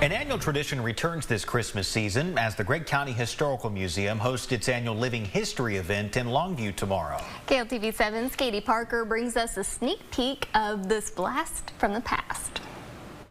An annual tradition returns this Christmas season as the Gregg County Historical Museum hosts its annual Living History event in Longview tomorrow. KLTV 7's Katie Parker brings us a sneak peek of this blast from the past.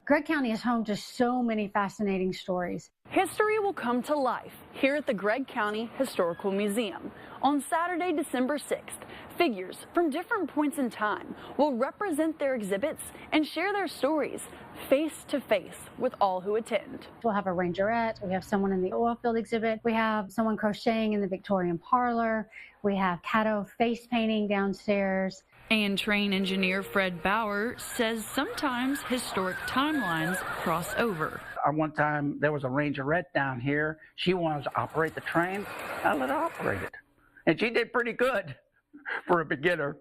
Gregg County is home to so many fascinating stories. History will come to life here at the Gregg County Historical Museum. On Saturday, December 6th, figures from different points in time will represent their exhibits and share their stories face to face with all who attend. We'll have a rangerette, we have someone in the oil field exhibit, we have someone crocheting in the Victorian parlor, we have Caddo face painting downstairs. And train engineer Fred Bauer says sometimes historic timelines cross over. One time there was a rangerette down here. She wanted to operate the train. I let her operate it. And she did pretty good for a beginner.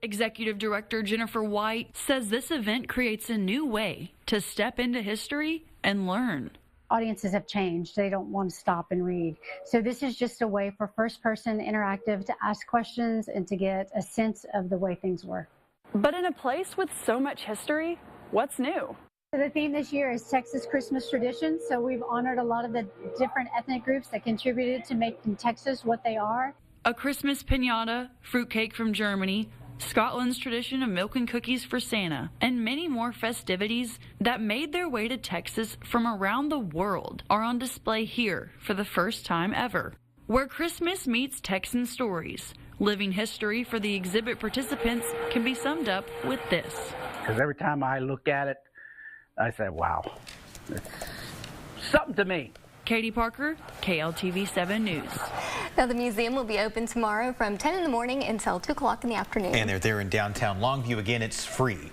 Executive Director Jennifer White says this event creates a new way to step into history and learn. Audiences have changed. They don't want to stop and read. So this is just a way for first-person interactive to ask questions and to get a sense of the way things were. But in a place with so much history, what's new? The theme this year is Texas Christmas traditions. So we've honored a lot of the different ethnic groups that contributed to making Texas what they are. A Christmas piñata, fruitcake from Germany, Scotland's tradition of milk and cookies for Santa, and many more festivities that made their way to Texas from around the world are on display here for the first time ever. Where Christmas meets Texan stories, living history for the exhibit participants can be summed up with this. Because every time I look at it, I say, wow, it's something to me. Katie Parker, KLTV 7 News. Now, the museum will be open tomorrow from 10 in the morning until 2 o'clock in the afternoon. And they're there in downtown Longview. Again, it's free.